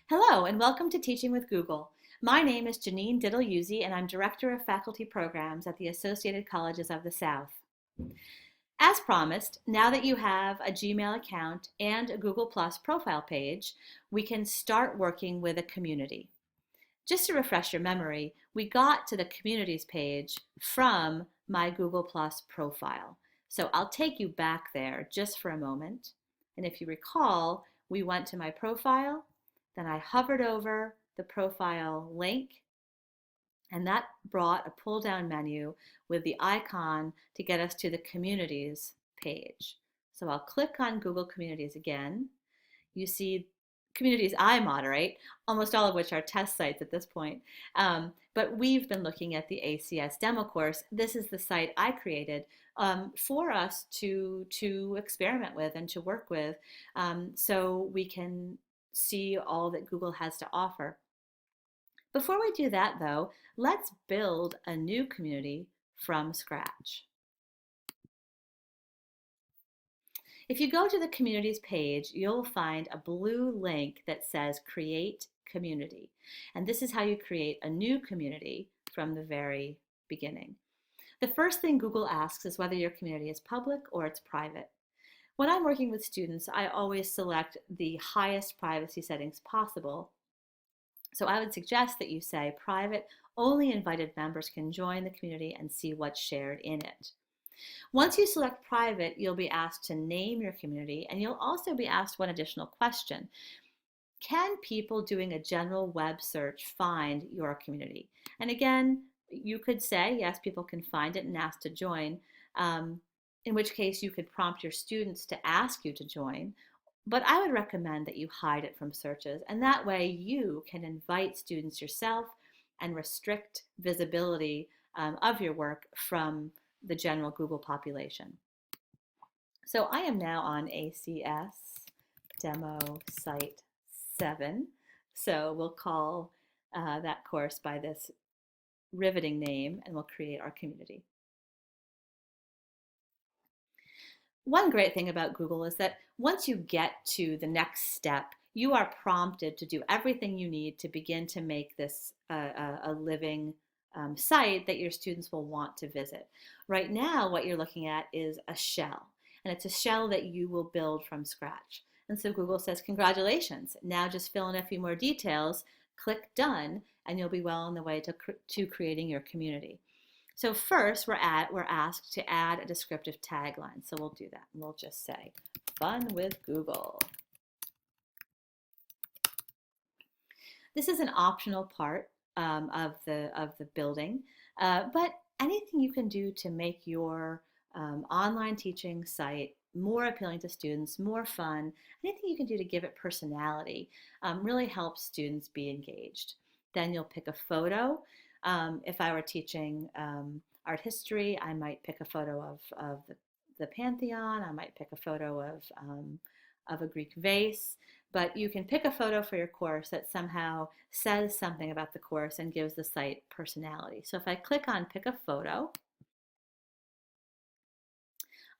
Hello and welcome to Teaching with Google. My name is Janine Diddle-Uzzi and I'm Director of Faculty Programs at the Associated Colleges of the South. As promised, now that you have a Gmail account and a Google Plus profile page, we can start working with a community. Just to refresh your memory, we got to the communities page from my Google Plus profile. So I'll take you back there just for a moment. And if you recall, we went to my profile, then I hovered over the profile link, and that brought a pull-down menu with the icon to get us to the Communities page. So I'll click on Google Communities again. You see communities I moderate, almost all of which are test sites at this point. But we've been looking at the ACS demo course. This is the site I created for us to experiment with and to work with, so we can see all that Google has to offer. Before we do that, though, let's build a new community from scratch. If you go to the Communities page, you'll find a blue link that says Create Community. And this is how you create a new community from the very beginning. The first thing Google asks is whether your community is public or it's private. When I'm working with students, I always select the highest privacy settings possible. So I would suggest that you say private, only invited members can join the community and see what's shared in it. Once you select private, you'll be asked to name your community, and you'll also be asked one additional question. Can people doing a general web search find your community? And again, you could say, yes, people can find it and ask to join, in which case you could prompt your students to ask you to join. But I would recommend that you hide it from searches, and that way you can invite students yourself and restrict visibility of your work from the general Google population. So I am now on ACS Demo Site 7. So we'll call that course by this riveting name, and we'll create our community. One great thing about Google is that once you get to the next step, you are prompted to do everything you need to begin to make this a living site that your students will want to visit. Right now, what you're looking at is a shell, and it's a shell that you will build from scratch. And so Google says, congratulations, now just fill in a few more details, click done, and you'll be well on the way to creating your community. So first, we're asked to add a descriptive tagline. So we'll do that. We'll just say, fun with Google. This is an optional part of the building, but anything you can do to make your online teaching site more appealing to students, more fun, anything you can do to give it personality really helps students be engaged. Then you'll pick a photo. If I were teaching art history, I might pick a photo of the Pantheon. I might pick a photo of a Greek vase. But you can pick a photo for your course that somehow says something about the course and gives the site personality. So if I click on Pick a Photo,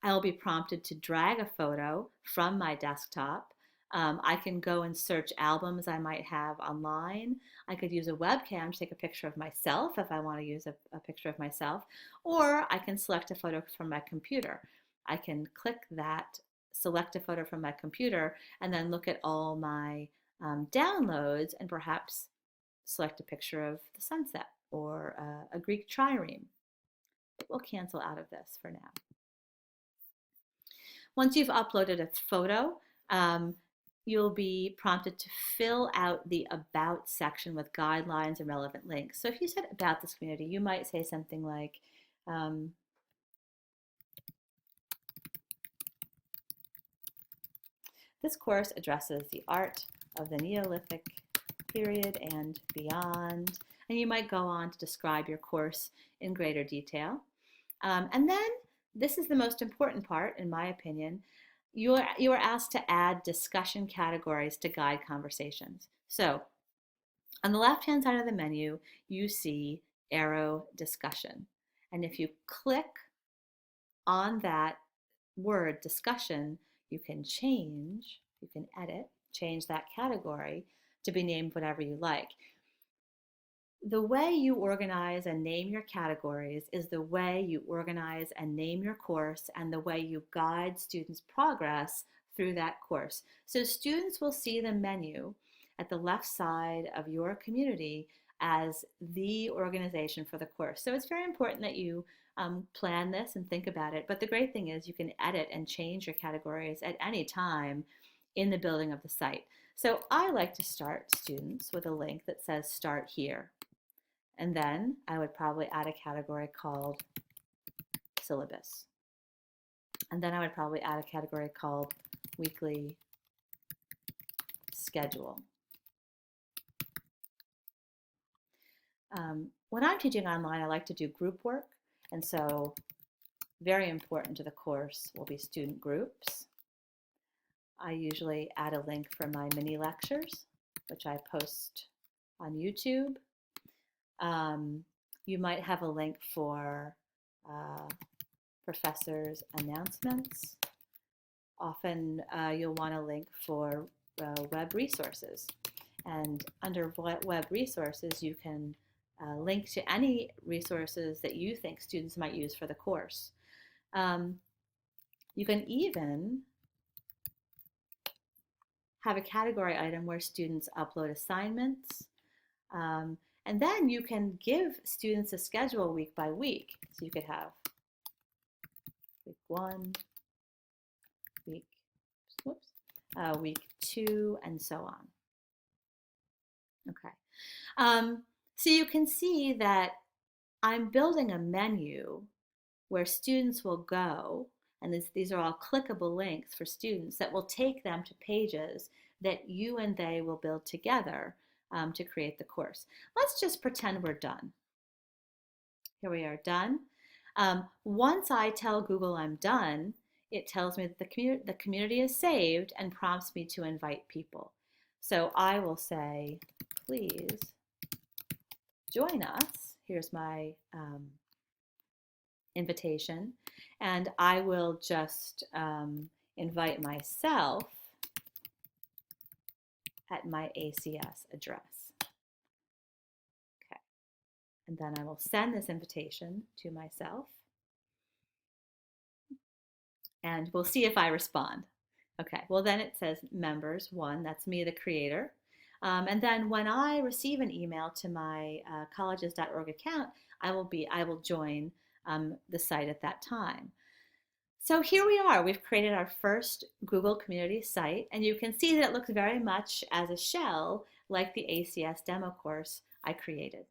I will be prompted to drag a photo from my desktop. I can go and search albums I might have online. I could use a webcam to take a picture of myself if I want to use a picture of myself, or I can select a photo from my computer. I can click that, select a photo from my computer, and then look at all my downloads and perhaps select a picture of the sunset or a Greek trireme. It will cancel out of this for now. Once you've uploaded a photo, you'll be prompted to fill out the About section with guidelines and relevant links. So if you said about this community, you might say something like, this course addresses the art of the Neolithic period and beyond. And you might go on to describe your course in greater detail. And then, this is the most important part, in my opinion, you are asked to add discussion categories to guide conversations. So, on the left-hand side of the menu, you see arrow discussion. And if you click on that word discussion, you can edit, change that category to be named whatever you like. The way you organize and name your categories is the way you organize and name your course and the way you guide students' progress through that course. So students will see the menu at the left side of your community as the organization for the course. So it's very important that you plan this and think about it. But the great thing is you can edit and change your categories at any time in the building of the site. So I like to start students with a link that says start here. And then I would probably add a category called syllabus. And then I would probably add a category called weekly schedule. When I'm teaching online, I like to do group work. And so very important to the course will be student groups. I usually add a link for my mini lectures, which I post on YouTube. You might have a link for professors' announcements. Often you'll want a link for web resources. And under web resources, you can link to any resources that you think students might use for the course. You can even have a category item where students upload assignments. And then you can give students a schedule week by week. So you could have week 1, week 2, and so on. Okay. So you can see that I'm building a menu where students will go, and these are all clickable links for students that will take them to pages that you and they will build together to create the course. Let's just pretend we're done. Here we are, done. Once I tell Google I'm done, it tells me that the community is saved and prompts me to invite people. So I will say, please join us. Here's my invitation. And I will just invite myself at my ACS address. Okay. And then I will send this invitation to myself. And we'll see if I respond. Okay, well then it says members 1, that's me, the creator. And then when I receive an email to my colleges.org account, I will join the site at that time. So here we are. We've created our first Google Community site, and you can see that it looks very much as a shell like the ACS demo course I created.